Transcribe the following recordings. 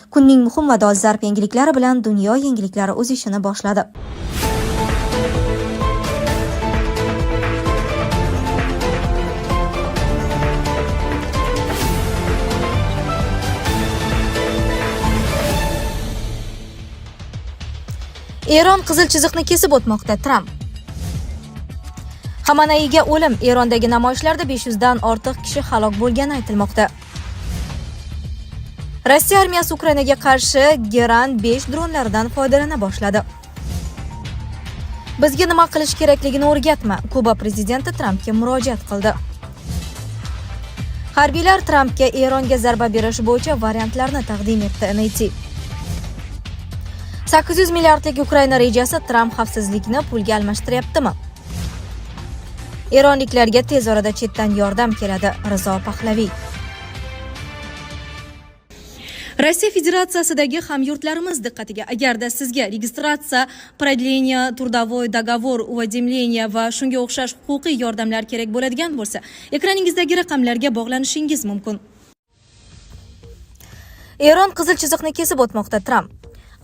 Kunning muhim va dolzarb yangiliklari bilan dunyo yangiliklari o'z ishini boshladi. Eron qizil chiziqni kesib o'tmoqda. Tramp Xameneiga o'lim. Erondagi namoyishlarda 500 dan ortiq kishi halok bo'lgani aytilmoqda. Rossiya armiyasi Ukrainaga qarshi Geran 5 dronlaridan foydalana boshladi. Bizga nima qilish kerakligini o'rgatma. Kuba prezidenti Trampga murojaat qildi. Harbiylar Trampga Eronga zarba berish bo'yicha variantlarni taqdim etdi. MIT 800 milliardlik Ukraina rejasi Tramp xavfsizlikni pulga almashtiryaptimi? Eronliklarga tez orada chetdan yordam keladi. Rizo Pahlaviy. Rossiya Federatsiyasidagi hamyurtlarimiz diqqatiga, agarda sizga registratsiya, продление, трудовой договор, уведомление va shunga o'xshash huquqiy yordamlar kerak bo'ladigan bo'lsa, ekraningizdagi raqamlarga bog'lanishingiz mumkin. Eron qizil chiziqni kesib o'tmoqda. Tramp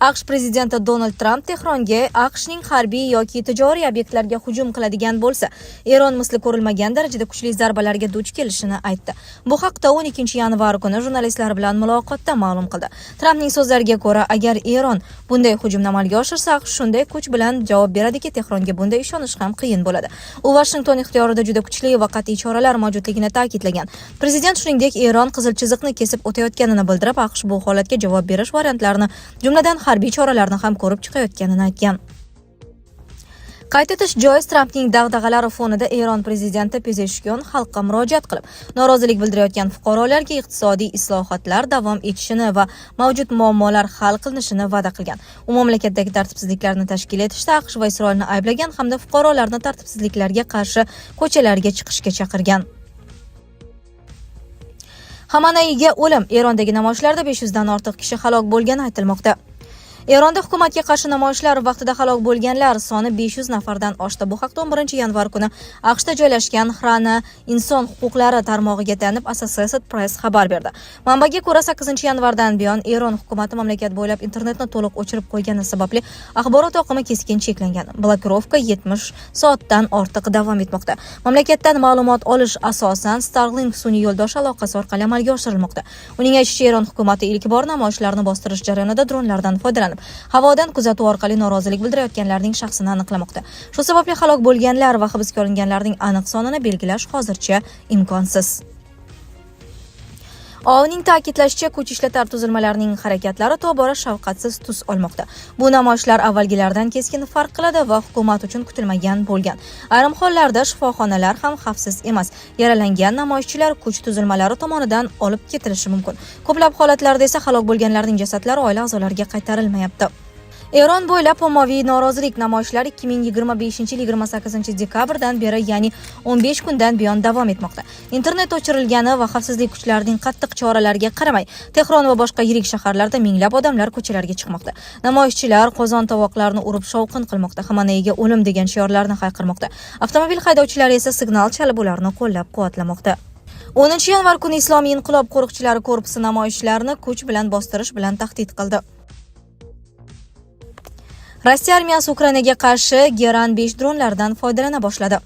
AQSh prezidenti Donald Tramp Tehronga AQShning harbiy yoki tijoriy obyektlarga hujum qiladigan bo'lsa, Eron misli ko'rilmagan darajada kuchli zarbalarga duch kelishini aytdi. Bu haqda 12-yanvar kuni jurnalistlar bilan muloqotda ma'lum qildi. Trampning so'zlariga ko'ra, agar Eron bunday hujumni amalga oshirsa, AQSh shunday kuch bilan javob beradiki, Tehronga bunday ishonish ham qiyin bo'ladi. U Washington ixtiyorida juda kuchli va qat'iy choralar mavjudligini ta'kidlagan. Prezident shuningdek Eron qizil chiziqni kesib o'tayotganini bildirib, AQSh bu holatga javob berish variantlarini, jumladan harbiy choralarni ham ko'rib chiqayotganini aytgan. Qayd etish joiz, Trampning dag'dag'alari fonida Eron prezidenti Pezeshkian xalqqa murojaat qilib, norozilik bildirayotgan fuqarolarga iqtisodiy islohotlar davom etishini va mavjud muammolar hal qilinishini va'da qilgan. U mamlakatdagi tartibsizliklarni tashkil etishda AQSh va Isroilni ayblagan hamda fuqarolarni tartibsizliklarga qarshi ko'chalarga chiqishga chaqirgan. Xameneiga o'lim. Erondagi namoyishlarda 500 dan ortiq kishi halok bo'lgani aytilmoqda. Eronda hukumatga qarshi namoyishlar vaqtida halok bo'lganlar soni 500 nafardan oshdi. Bu haqda 11-yanvar kuni AQShda joylashgan Hrana inson huquqlari tarmog'iga tayanib Associated Press xabar berdi. Manbaga ko'ra, 8-yanvardan buyon Eron hukumati mamlakat bo'ylab internetni to'liq o'chirib qo'ygani sababli axborot oqimi keskin cheklangan. Blokirovka 70 soatdan ortiq davom etmoqda. Mamlakatdan ma'lumot olish asosan Starlink sun'iy yo'ldosh aloqasi orqali amalga oshirilmoqda. Uning aytishicha, Eron hukumati ilk bor namoyishlarni bostirish jarayonida dronlardan foydalanib, havodan kuzatuv orqali norozilik bildirayotganlarning shaxsini aniqlamoqda. Shu sababli halok bo'lganlar va hibsga olinganlarning aniq sonini belgilash hozircha imkonsiz. OAVning ta'kidlashicha, kuch ishlatar tuzilmalarining harakatlari tobora shafqatsiz tus olmoqda. Bu namoyishlar avvalgilardan keskin farq qiladi va hukumat uchun kutilmagan bo'lgan. Ayrim hollarda shifoxonalar ham xavfsiz emas. Yaralangan namoyishchilar kuch tuzilmalari tomonidan olib ketilishi mumkin. Ko'plab holatlarda esa halok bo'lganlarning jasadlari oila a'zolariga qaytarilmayapti. Eron bo'ylab ommaviy norozilik namoyishlari 2025-28 dekabrdan beri, ya'ni 15 kundan buyon davom etmoqda. Internet o'chirilgani va xavfsizlik kuchlarining qattiq choralariga qaramay, Tehron va boshqa yirik shaharlarda minglab odamlar ko'chalarga chiqmoqda. Namoyishchilar qozon tovoqlarni urib shovqin qilmoqda, Xameneiga o'lim degan shiorlarni hayqirmoqda. Avtomobil haydovchilari esa signal chalib ularni qo'llab-quvvatlamoqda. 10-yanvar kuni Islomiy inqilob qo'riqchilari korpusi namoyishlarni kuch bilan bostirish bilan tahdid qildi. Rossiya armiyasi Ukrainaga qarshi Geran 5 dronlaridan foydalana boshladi.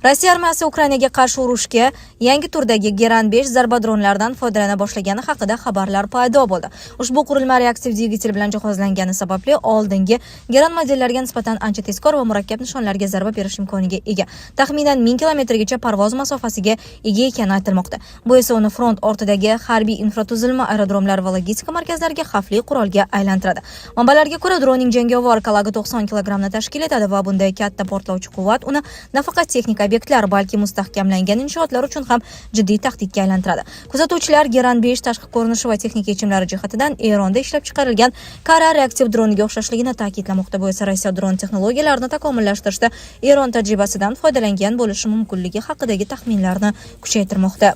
Rossiya armiyasi Ukrainaga qarshi urushga yangi turdagi Geran 5 zarba dronlaridan foydalana boshlagani haqida xabarlar paydo bo'ldi. Ushbu qurilma reaktiv dvigatel bilan jihozlangani sababli oldingi Geran modellariga nisbatan ancha tezkor va murakkab nishonlarga zarba berish imkoniga ega. Taxminan 1000 kilometrgacha parvoz masofasiga ega ekani aytilmoqda. Bu esa uni front ortidagi harbiy infratuzilma, aerodromlar va logistika markazlariga xavfli qurolga aylantiradi. Manbalarga ko'ra, dronning jangovar kalagi 90 kilogramni tashkil etadi va bunday katta portlovchi quvvat uni nafaqat texnik obyektlar, balki mustahkamlangan inshootlar uchun ham jiddiy tahdidga aylantiradi. Kuzatuvchilar Geran 5 tashqi ko'rinishi va texnik yechimlari jihatidan Eronda ishlab chiqarilgan Kara reaktiv droniga o'xshashligini ta'kidlamoqda. Bu esa Rossiya dron texnologiyalarini takomillashtirishda Eron tajribasidan foydalangan bo'lishi mumkinligi haqidagi taxminlarni kuchaytirmoqda.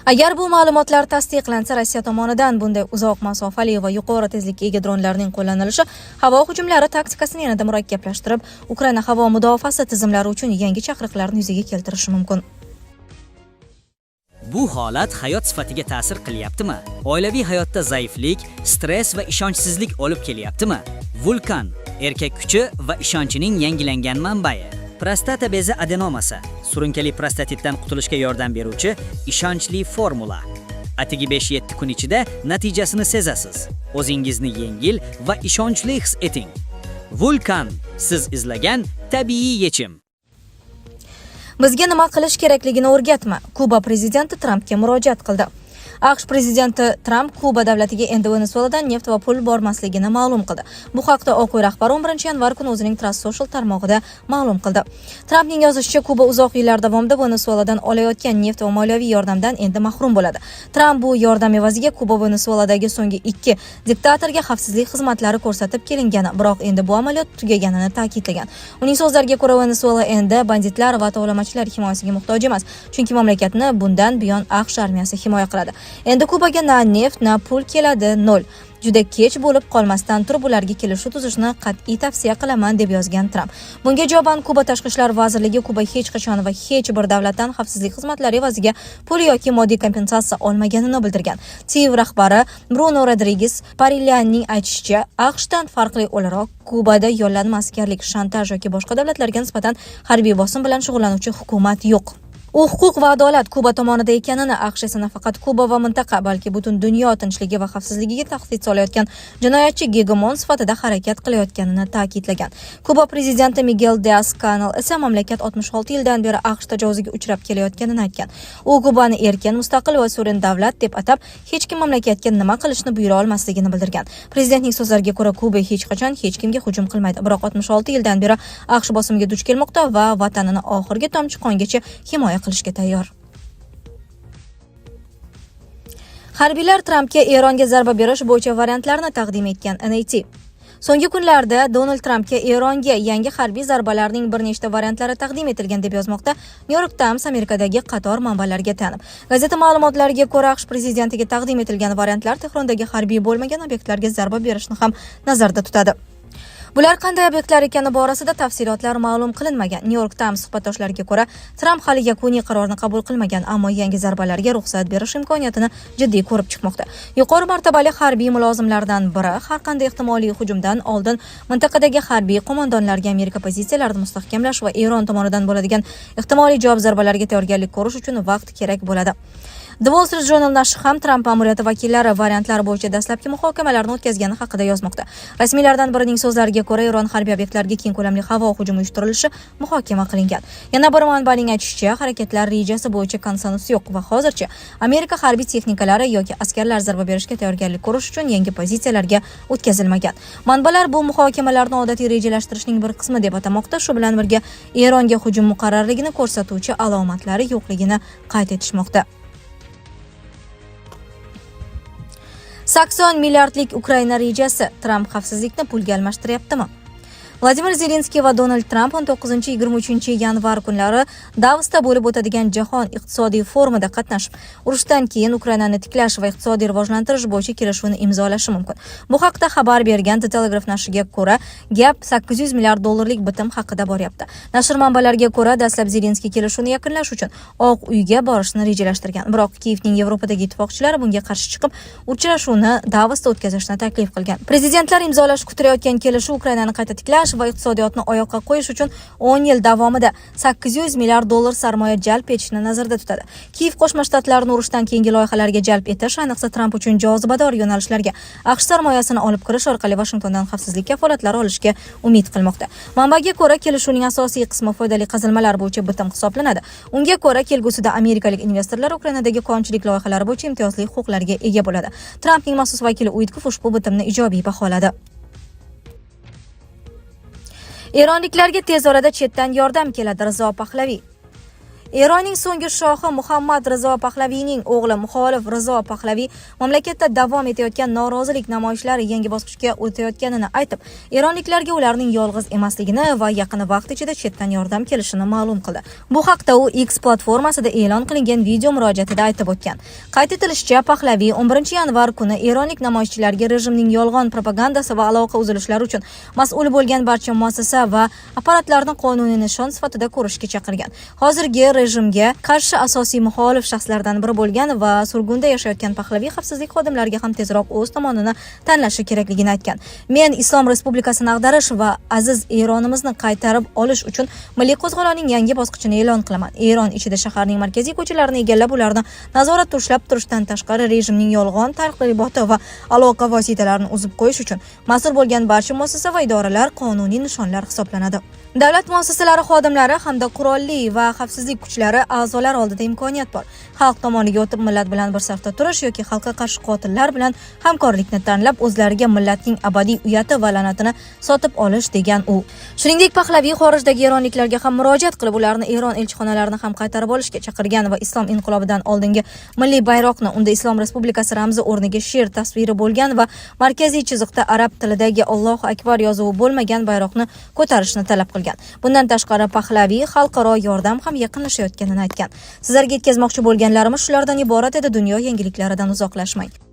Agar bu ma'lumotlar tasdiqlansa, Rossiya tomonidan bunday uzoq masofali va yuqori tezlikka ega dronlarning qo'llanilishi havo hujumlari taktikasini yanada murakkablashtirib, Ukraina havo mudofaasi tizimlari uchun yangi chaqiriqlarni yuzaga keltirishi mumkin. Bu holat hayot sifatiga ta'sir qilyaptimi? Oilaviy hayotda zaiflik, stress va ishonchsizlik olib kelyaptimi? Vulkan erkak kuchi va ishonchining yangilangan manbai. Prostata bezi adenomasi surunkali prostatitdan qutulishga yordam beruvchi ishonchli formula. Atigi 5-7 kun ichida natijasini sezasiz. O'zingizni yengil va ishonchli his eting. Vulkan siz izlagan tabiiy yechim. Bizga nima qilish kerakligini o'rgatma. Kuba prezidenti Trampga murojaat qildi. AQSh prezidenti Tramp Kuba davlatiga endi Venesueladan neft va pul bormasligini ma'lum qildi. Bu haqda Oq uy rahbari 11-yanvar kuni o'zining Truth Social tarmog'ida ma'lum qildi. Trampning yozishicha, Kuba uzoq yillar davomida Venesueladan olayotgan neft va moliyaviy yordamdan endi mahrum bo'ladi. Tramp bu yordam evaziga Kuba Venesueladagi so'nggi 2 diktatorga xavfsizlik xizmatlari ko'rsatib kelingani, biroq endi bu amaliyot tugaganini ta'kidlagan. Uning so'zlariga ko'ra, Venesuela endi banditlar va tovlamachilar himoyasiga muhtoj emas, chunki mamlakatni bundan buyon AQSh armiyasi himoya qiladi. Endi Kubaga na neft, na pul keladi, 0. Juda kech bo'lib qolmasdan turib ularga kelishuv tuzishni qat'iy tavsiya qilaman deb yozgan Tramp. Bunga javoban Kuba tashqi ishlar vazirligi Kuba hech qachon va hech bir davlatdan xavfsizlik xizmatlari evaziga pul yoki moddiy kompensatsiya olmaganini bildirgan. TIV rahbari Bruno Rodriguez Parillanning aytishicha, AQShdan farqli o'laroq Kubada yo'llanma askarlik, shantaj yoki boshqa davlatlarga nisbatan harbiy bosim bilan shug'ullanuvchi hukumat yo'q. U huquq va adolat Kuba tomonida ekanini, AQSh esa nafaqat Kuba va mintaqa, balki butun dunyo tinchligi va xavfsizligiga tahdid solayotgan jinoyatchi gegemon sifatida harakat qilayotganini ta'kidlagan. Kuba prezidenti Miguel Diaz-Canel esa mamlakat 66 yildan beri AQSh tajovuziga uchrab kelayotganini aytgan. U Kubani erkin, mustaqil va suveren davlat deb atab, hech kim mamlakatga nima qilishni buyura olmasligini bildirgan. Prezidentning so'zlariga ko'ra, Kuba hech qachon hech kimga hujum qilmaydi, biroq 66 yildan beri AQSh bosimiga duch kelmoqda va vatanini oxirgi tomchi qongacha himoya qilishga tayyor. Harbiylar Trampga Eronga zarba berish bo'yicha variantlarni taqdim etgan NAT. So'nggi kunlarda Donald Trampga Eronga yangi harbiy zarbalarning bir nechta variantlari taqdim etilgan deb yozmoqda New York Times Amerikadagi qator manbalarga tanib. Gazeta ma'lumotlariga ko'ra, AQSh prezidentiga taqdim etilgan variantlar Tehrondagi harbiy bo'lmagan obyektlarga zarba berishni ham nazarda tutadi. Bular qanday obyektlar ekani borasida tafsilotlar ma'lum qilinmagan. New York Times suhbatdoshlariga ko'ra, Tramp hali yakuniy qarorni qabul qilmagan, ammo yangi zarbalarga ruxsat berish imkoniyatini jiddiy ko'rib chiqmoqda. Yuqori martabali harbiy mulozimlardan biri har qanday ehtimoliy hujumdan oldin mintaqadagi harbiy qo'mondonlarga Amerika pozitsiyalarini mustahkamlash va Eron tomonidan bo'ladigan ehtimoliy javob zarbalariga tayyorgarlik ko'rish uchun vaqt kerak bo'ladi. The Wall Street Journal nashri ham Tramp ma'muriyati vakillari variantlar bo'yicha dastlabki muhokamalarni o'tkazgani haqida yozmoqda. Rasmiylardan birining so'zlariga ko'ra, Eron harbiy obyektlariga keng ko'lamli havo hujumi uyushtirilishi muhokama qilingan. Yana bir manbaning aytishicha, harakatlar rejasi bo'yicha konsensus yo'q va hozircha Amerika harbiy texnikalari yoki askarlar zarba berishga tayyorgarlik ko'rish uchun yangi pozitsiyalarga o'tkazilmagan. Manbalar bu muhokamalarni odatiy rejalashtirishning bir qismi deb atamoqda. Shu bilan birga Eronga hujum muqarrarligini ko'rsatuvchi alomatlari yo'qligini qayd etishmoqda. 80 milliardlik Ukraina rejasi. Tramp xavfsizlikni pulga almashtiryaptimi? Vladimir Zelenskiy va Donald Tramp 19-23 yanvar kunlari Davosda bo'lib o'tadigan jahon iqtisodiy forumida qatnashib, urushdan keyin Ukrainani tiklash va iqtisodiy rivojlantirish bo'yicha kelishuvni imzolashi mumkin. Bu haqda xabar bergan The Telegraph nashriga ko'ra, gap 800 milliard dollarlik bitim haqida boryapti. Nashr manbalariga ko'ra, dastlab Zelenskiy kelishuvni yakunlash uchun Oq uyga borishni rejalashtirgan, biroq Kiyevning Yevropadagi ittifoqchilari bunga qarshi chiqib, uchrashuvni Davosda o'tkazishni taklif qilgan. Prezidentlar imzolash kutilayotgan kelishuv Ukrainani qayta tiklash va iqtisodiyotni oyoqqa qo'yish uchun 10 yil davomida 800 milliard dollar sarmoya jalb etishni nazarda tutadi. Kiyev Qo'shma Shtatlarini urushdan keyingi loyihalarga jalb etish, ayniqsa Tramp uchun jozibador yo'nalishlarga AQSh sarmoyasini olib kirish orqali Washingtondan xavfsizlik kafolatlari olishga umid qilmoqda. Manbaga ko'ra, kelishuvning asosiy qismi foydali qazilmalar bo'yicha bitim hisoblanadi. Unga ko'ra, kelgusida amerikalik investorlar Ukrainadagi qonunchilik loyihalari bo'yicha imtiyozli huquqlarga ega bo'ladi. Trampning maxsus vakili Uitkov ushbu bitimni ijobiy baholadi. Eronliklarga tez orada chetdan yordam keladi. Rizo Pahlaviy. Eronning so'nggi shohi Muhammad Rizo Pahlaviyning o'g'li muxolif Rizo Pahlaviy mamlakatda davom etayotgan norozilik namoyishlari yangi bosqichga o'tayotganini aytib, eronliklarga ularning yolg'iz emasligini va yaqin vaqt ichida chetdan yordam kelishini ma'lum qildi. Bu haqda u X platformasida e'lon qilingan video murojaatida aytib o'tgan. Qayd etilishicha, Pahlaviy 11-yanvar kuni eronlik namoyishchilarga rejimning yolg'on propagandasi va aloqa uzilishlari uchun mas'ul bo'lgan barcha muassasa va apparatlarni qonuniy nishon sifatida ko'rishga chaqirgan. Hozirgi rejimga qarshi asosiy muxolif shaxslardan biri bo'lgan va surgunda yashayotgan Pahlaviy xavfsizlik xodimlariga ham tezroq o'z tomonini tanlashi kerakligini aytgan. Men Islom Respublikasini ag'darish va aziz Eronimizni qaytarib olish uchun milliy qo'zg'olonning yangi bosqichini e'lon qilaman. Eron ichida shaharning markaziy ko'chalarini egallab, ularni nazoratda ushlab turishdan tashqari rejimning yolg'on targ'iboti va aloqa vositalarini uzib qo'yish uchun mas'ul bo'lgan barcha muassasa va idoralar qonuniy nishonlar hisoblanadi. Davlat muassasalari xodimlari hamda qurolli va xavfsizlik kuchlari a'zolari oldida imkoniyat bor. Xalq tomoniga o'tib millat bilan bir safda turish yoki xalqqa qarshi qotillar bilan hamkorlikni tanlab o'zlariga millatning abadiy uyati va la'natini sotib olish degan u. Shuningdek, Pahlaviy xorijdagi eronliklarga ham murojaat qilib, ularni Eron elchixonalarini ham qaytarib olishga chaqirgan va islom inqilobidan oldingi milliy bayroqni, unda Islom Respublikasi ramzi o'rniga sher tasviri bo'lgan va markaziy chiziqda arab tilidagi Allohu akbar yozuvi bo'lmagan bayroqni ko'tarishni talab qilgan. Bundan tashqari Pahlaviy xalqaro yordam ham yaqinlashayotganini aytgan. Sizlarga yetkazmoqchi bo'lganlarimiz shulardan iborat edi. Dunyo yangiliklaridan uzoqlashmang.